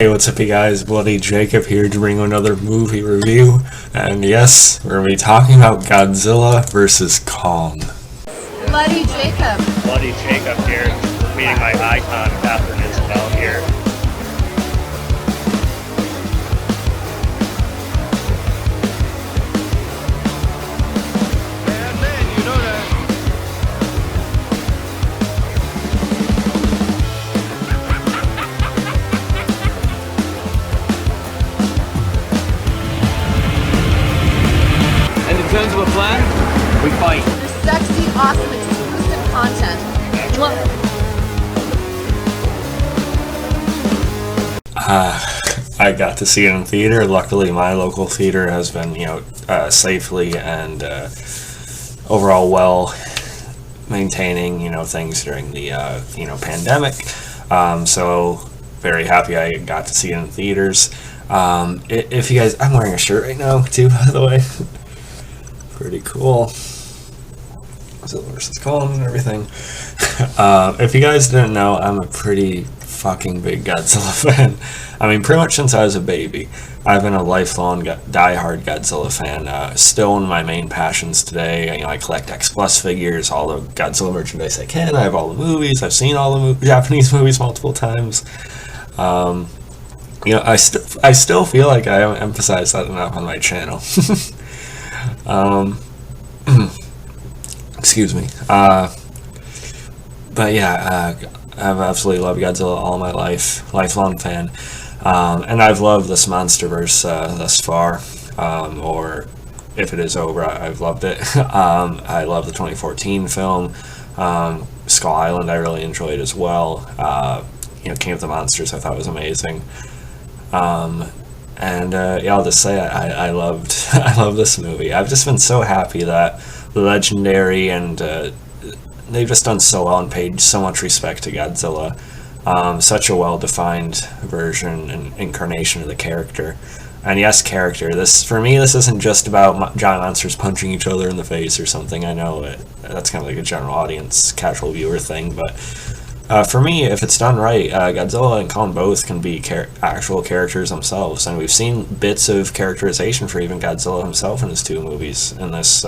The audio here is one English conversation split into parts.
Hey, what's up, you guys? Bloody Jacob here to bring another movie review. And yes, we're going to be talking about Godzilla versus Kong. Bloody Jacob. Bloody Jacob here, meeting my icon, Catherine Isabel here. In terms of a plan, we fight. The sexy, awesome, exclusive content. I got to see it in theater. Luckily, my local theater has been, safely and overall well maintaining, things during the, pandemic. So very happy I got to see it in theaters. If you guys, I'm wearing a shirt right now too, by the way. Pretty cool. Godzilla versus Kong and everything. If you guys didn't know, I'm a pretty fucking big Godzilla fan. I mean, pretty much since I was a baby. I've been a lifelong die-hard Godzilla fan. Still one of my main passions today. I collect X Plus figures, all the Godzilla merchandise I can. I have all the movies. I've seen all the Japanese movies multiple times. I still feel like I haven't emphasized that enough on my channel. Excuse me. But yeah, I've absolutely loved Godzilla all my life, lifelong fan. And I've loved this MonsterVerse thus far, or if it is over, I've loved it. I love the 2014 film. Skull Island I really enjoyed as well. King of the Monsters I thought was amazing. I'll just say I loved this movie. I've just been so happy that the Legendary and they've just done so well and paid so much respect to Godzilla. Such a well-defined version and incarnation of the character. And yes, character. For me, this isn't just about giant monsters punching each other in the face or something. I know that's kind of like a general audience, casual viewer thing, but for me, if it's done right, Godzilla and Kong both can be actual characters themselves, and we've seen bits of characterization for even Godzilla himself in his two movies in this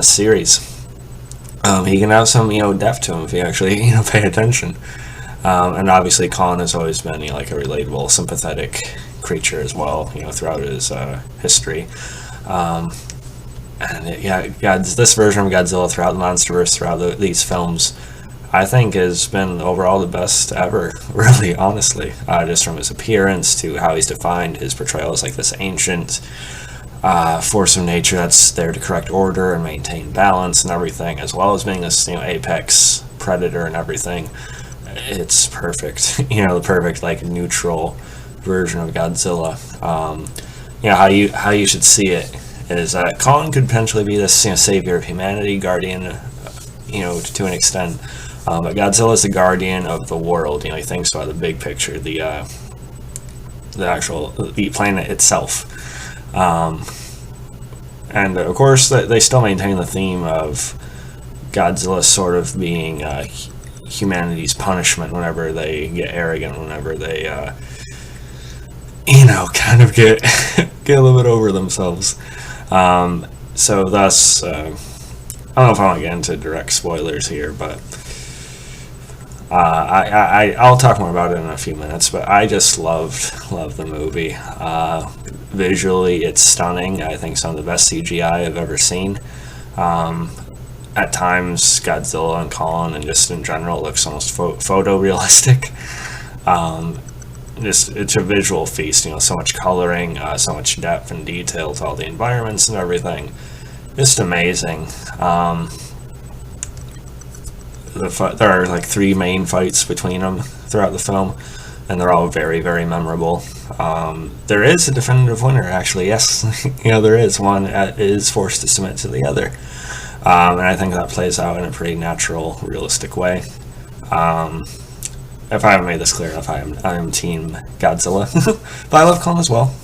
series. He can have some depth to him if you actually pay attention. And obviously, Kong has always been like a relatable, sympathetic creature as well, throughout his history. This version of Godzilla throughout the MonsterVerse, throughout these films, I think has been overall the best ever, really, honestly. Just from his appearance to how he's defined, his portrayal as like this ancient force of nature that's there to correct order and maintain balance and everything, as well as being this apex predator and everything. It's perfect, the perfect like neutral version of Godzilla. How you should see it is that Kong could potentially be this savior of humanity, guardian, to an extent. But Godzilla is the guardian of the world. He thinks about the big picture, the planet itself. And of course, they still maintain the theme of Godzilla sort of being humanity's punishment whenever they get arrogant, whenever they, kind of get a little bit over themselves. So thus, I don't know if I want to get into direct spoilers here, but I'll talk more about it in a few minutes, but I just loved the movie. Visually, it's stunning. I think some of the best CGI I've ever seen. At times, Godzilla and Kong, and just in general, it looks almost photorealistic. It's a visual feast. So much coloring, so much depth and detail to all the environments and everything. Just amazing. There are like three main fights between them throughout the film, and they're all very, very memorable. There is a definitive winner, actually. Yes, there is. One is forced to submit to the other, and I think that plays out in a pretty natural, realistic way. If I haven't made this clear enough, I am Team Godzilla, but I love Kong as well.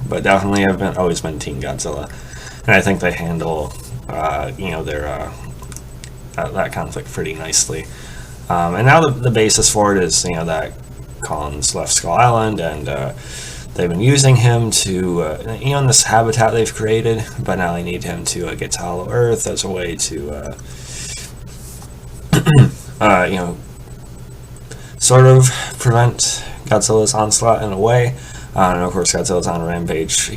But definitely I've always been Team Godzilla, and I think they handle their that conflict pretty nicely. And now the basis for it is that Khan's left Skull Island, and they've been using him to, in this habitat they've created, but now they need him to get to Hollow Earth as a way to, sort of prevent Godzilla's onslaught in a way. And of course, Godzilla's on a rampage.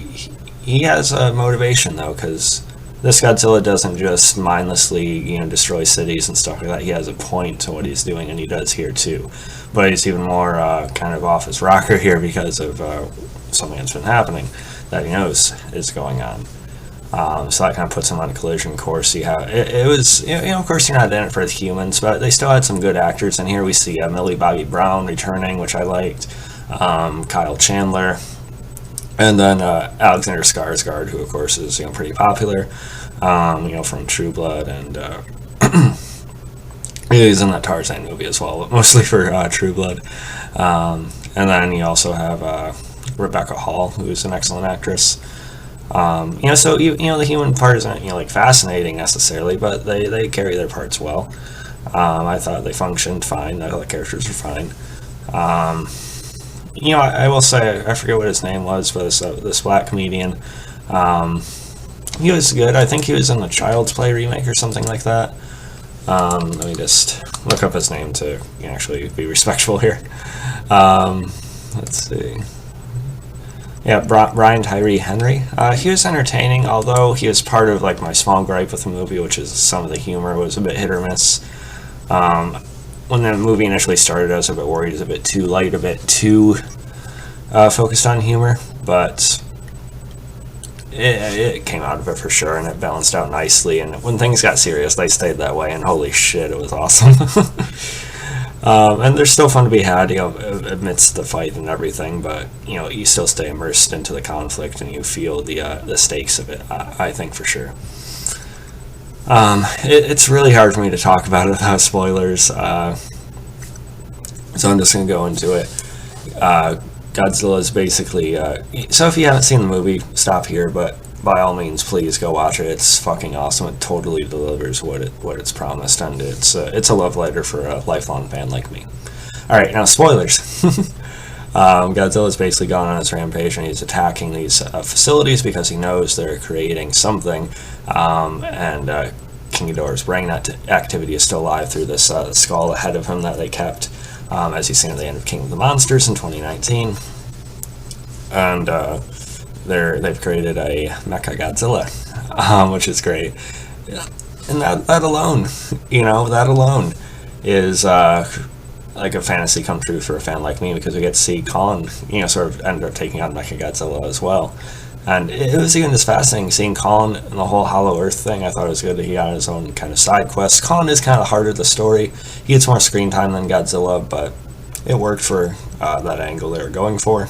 He has a motivation, though, because this Godzilla doesn't just mindlessly, destroy cities and stuff like that. He has a point to what he's doing, and he does here too. But he's even more kind of off his rocker here because of something that's been happening that he knows is going on. So that kind of puts him on a collision course. It was, of course, you're not in it for the humans, but they still had some good actors. And here we see Millie Bobby Brown returning, which I liked. Kyle Chandler. And then Alexander Skarsgård, who of course is pretty popular, from True Blood, and he's in that Tarzan movie as well, but mostly for True Blood. And then you also have Rebecca Hall, who's an excellent actress. So the human part isn't fascinating necessarily, but they carry their parts well. I thought they functioned fine. I thought the characters were fine. I will say, I forget what his name was, but this black comedian, he was good. I think he was in the Child's Play remake or something like that. Let me just look up his name to actually be respectful here. Let's see. Yeah, Brian Tyree Henry. He was entertaining, although he was part of my small gripe with the movie, which is some of the humor was a bit hit or miss. When the movie initially started, I was a bit worried it was a bit too light, a bit too focused on humor, but it came out of it for sure, and it balanced out nicely, and when things got serious, they stayed that way, and holy shit, it was awesome. And they're still fun to be had, amidst the fight and everything, but, you still stay immersed into the conflict, and you feel the stakes of it, I think, for sure. It's really hard for me to talk about it without spoilers, so I'm just going to go into it. Godzilla is basically, so if you haven't seen the movie, stop here, but by all means, please go watch it. It's fucking awesome. It totally delivers what it's promised, and it's a love letter for a lifelong fan like me. Alright, now spoilers. Godzilla's basically gone on his rampage, and he's attacking these facilities because he knows they're creating something, and King Ghidorah's brain activity is still alive through this skull ahead of him that they kept, as you see at the end of King of the Monsters in 2019. And they've created a Mecha Godzilla, which is great. And that alone, that alone is like a fantasy come true for a fan like me, because we get to see Khan, sort of end up taking on Mechagodzilla as well. And it was even just fascinating seeing Khan and the whole Hollow Earth thing. I thought it was good that he got his own kind of side quest. Khan is kind of harder the story. He gets more screen time than Godzilla, but it worked for that angle they were going for.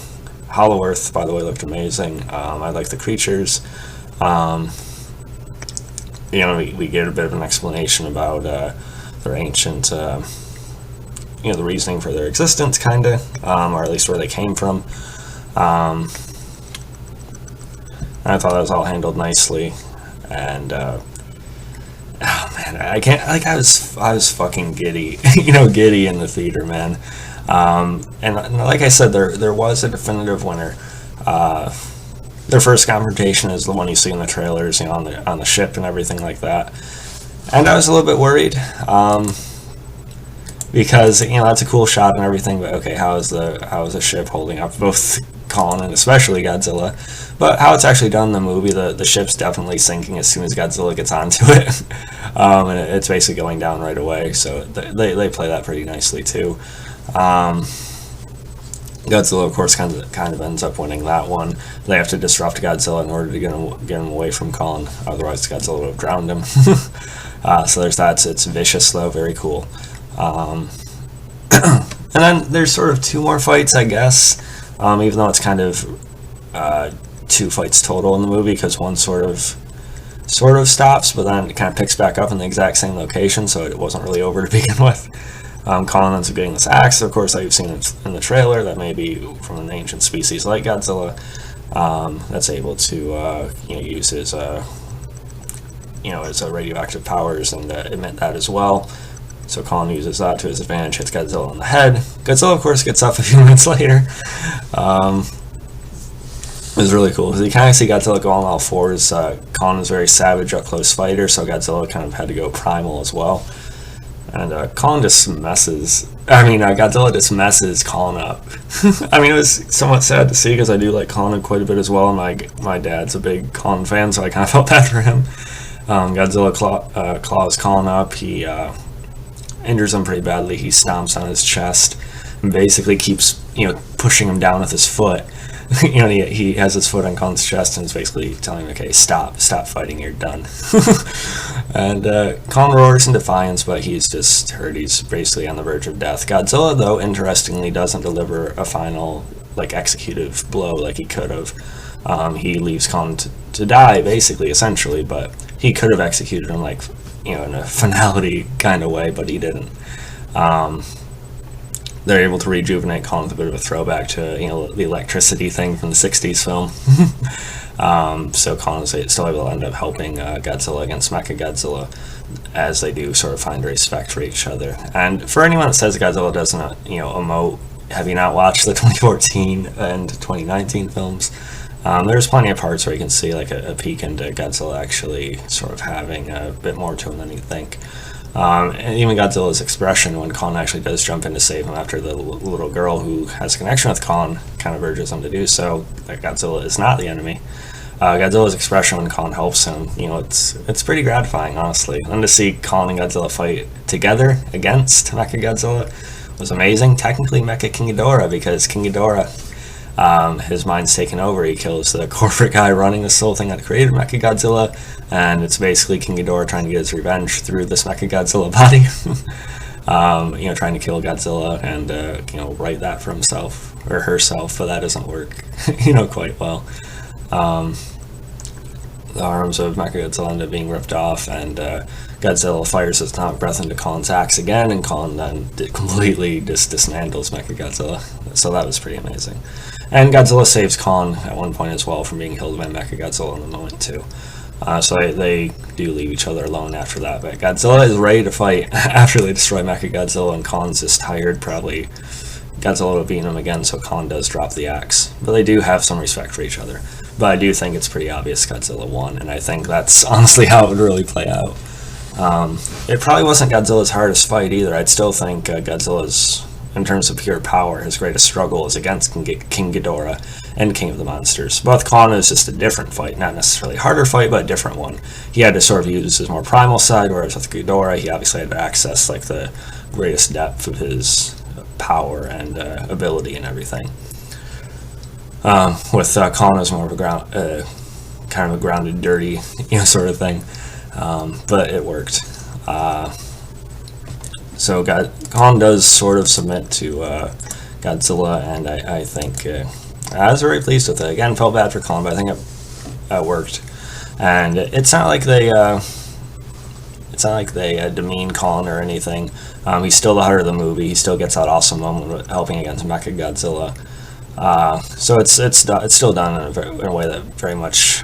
Hollow Earth, by the way, looked amazing. I like the creatures. We get a bit of an explanation about their ancient, the reasoning for their existence, kind of, or at least where they came from. I thought that was all handled nicely, and oh man, I can't, I was fucking giddy, giddy in the theater, man. And like I said, there was a definitive winner. Their first confrontation is the one you see in the trailers, on the ship and everything like that. And I was a little bit worried, because that's a cool shot and everything, but okay, how is the ship holding up, both Khan and especially Godzilla? But how it's actually done in the movie, the ship's definitely sinking as soon as Godzilla gets onto it, and it's basically going down right away. So they play that pretty nicely too. Godzilla, of course, kind of ends up winning that one. They have to disrupt Godzilla in order to get him away from Khan. Otherwise, Godzilla would have drowned him. So there's that. It's vicious, though, very cool. And then there's sort of two more fights, I guess. Even though it's kind of two fights total in the movie, because one sort of stops, but then it kind of picks back up in the exact same location, so it wasn't really over to begin with. Khan ends up getting this axe, of course, that you've seen in the trailer, that may be from an ancient species like Godzilla, that's able to use his radioactive powers and emit that as well. So Kong uses that to his advantage, hits Godzilla on the head. Godzilla, of course, gets up a few minutes later. It was really cool because you kind of see Godzilla go on all fours. Kong is a very savage, up-close fighter, so Godzilla kind of had to go primal as well. And Godzilla just messes Kong up. I mean, it was somewhat sad to see because I do like Kong quite a bit as well, and my dad's a big Kong fan, so I kind of felt bad for him. Godzilla claws Kong up. He injures him pretty badly. He stomps on his chest and basically keeps pushing him down with his foot. He has his foot on Kong's chest and is basically telling him, okay, stop fighting, you're done. And Kong roars in defiance, but he's just hurt. He's basically on the verge of death. Godzilla, though, interestingly, doesn't deliver a final, executive blow like he could have. He leaves Kong to die, basically, essentially, but he could have executed him, in a finality kind of way, but he didn't. They're able to rejuvenate Kong with a bit of a throwback to the electricity thing from the 60s film. So Kong is still able to end up helping Godzilla against Mechagodzilla, as they do sort of find respect for each other. And for anyone that says Godzilla doesn't emote, have you not watched the 2014 and 2019 films? There's plenty of parts where you can see a peek into Godzilla actually sort of having a bit more to him than you think. And even Godzilla's expression when Kong actually does jump in to save him after the little girl who has a connection with Kong kind of urges him to do so, that Godzilla is not the enemy. Godzilla's expression when Kong helps him, it's pretty gratifying, honestly. And to see Kong and Godzilla fight together against Mechagodzilla was amazing. Technically Mecha King Ghidorah, because King Ghidorah, his mind's taken over. He kills the corporate guy running this whole thing that created Mechagodzilla, and it's basically King Ghidorah trying to get his revenge through this Mechagodzilla body. Trying to kill Godzilla and right that for himself or herself, but that doesn't work quite well. The arms of Mechagodzilla end up being ripped off, and Godzilla fires his atomic breath into Kong's axe again, and Kong then completely dismantles Mechagodzilla. So that was pretty amazing. And Godzilla saves Kong at one point as well from being killed by Mechagodzilla in the moment too. So they do leave each other alone after that. But Godzilla is ready to fight after they destroy Mechagodzilla, and Kong's just tired. Probably Godzilla will beat him again, so Kong does drop the axe. But they do have some respect for each other. But I do think it's pretty obvious Godzilla won, and I think that's honestly how it would really play out. It probably wasn't Godzilla's hardest fight either. I'd still think Godzilla's, in terms of pure power, his greatest struggle is against King Ghidorah and King of the Monsters. But with Kong, is just a different fight, not necessarily a harder fight, but a different one. He had to sort of use his more primal side, whereas with Ghidorah, he obviously had to access the greatest depth of his power and ability and everything. With Kong, it was more of a kind of a grounded, dirty, sort of thing. But it worked. So Kong does sort of submit to Godzilla, and I think I was very pleased with it. Again, felt bad for Kong, but I think it worked. And it's not like they demean Kong or anything. He's still the heart of the movie. He still gets that awesome moment with helping against Mechagodzilla. So it's still done in a way that very much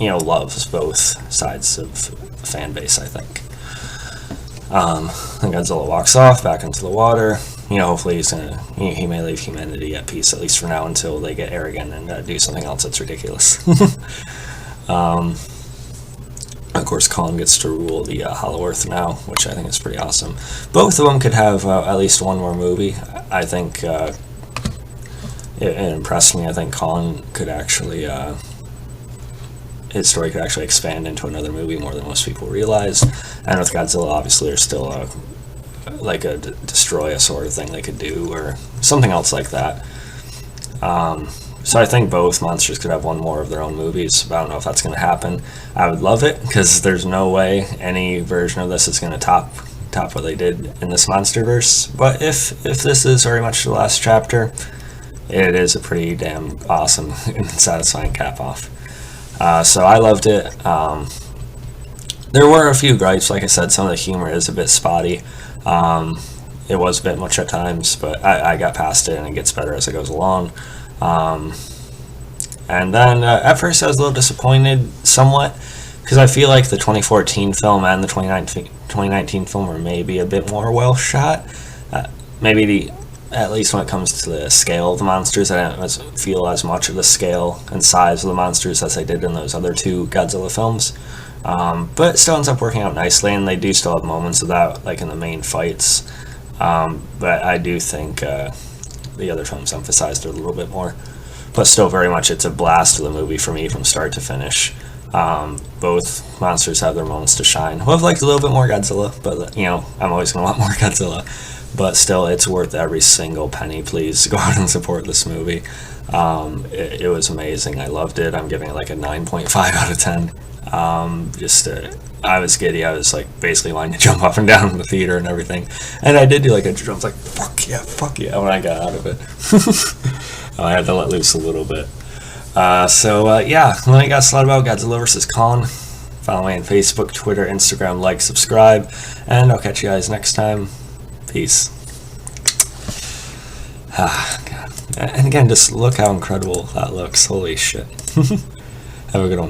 loves both sides of the fan base, I think. And Godzilla walks off back into the water. Hopefully he may leave humanity at peace, at least for now, until they get arrogant and do something else that's ridiculous. Of course, Kong gets to rule the Hollow Earth now, which I think is pretty awesome. Both of them could have at least one more movie. I think it impressed me. I think Kong could actually, his story could actually expand into another movie more than most people realize. And with Godzilla, obviously, there's still a destroy a sort of thing they could do, or something else like that. So I think both monsters could have one more of their own movies, but I don't know if that's going to happen. I would love it, because there's no way any version of this is going to top what they did in this MonsterVerse. But if this is very much the last chapter, it is a pretty damn awesome and satisfying cap-off. So I loved it. There were a few gripes. Like I said, some of the humor is a bit spotty. It was a bit much at times, but I got past it, and it gets better as it goes along. And then at first I was a little disappointed somewhat, because I feel like the 2014 film and the 2019 film are maybe a bit more well shot. Maybe at least when it comes to the scale of the monsters, I don't feel as much of the scale and size of the monsters as I did in those other two Godzilla films. But it still ends up working out nicely, and they do still have moments of that, like in the main fights. But I do think the other films emphasized it a little bit more. But still, very much, it's a blast of the movie for me from start to finish. Both monsters have their moments to shine. Would have liked a little bit more Godzilla, but I'm always going to want more Godzilla. But still, it's worth every single penny. Please go out and support this movie. It was amazing. I loved it. I'm giving it like a 9.5 out of 10. I was giddy. I was like basically wanting to jump up and down in the theater and everything. And I did do like a jump, like fuck yeah when I got out of it. I had to let loose a little bit. Yeah, when I got started about Godzilla vs. Kong, follow me on Facebook, Twitter, Instagram, like, subscribe, and I'll catch you guys next time. Peace. God. And again, just look how incredible that looks. Holy shit. Have a good one.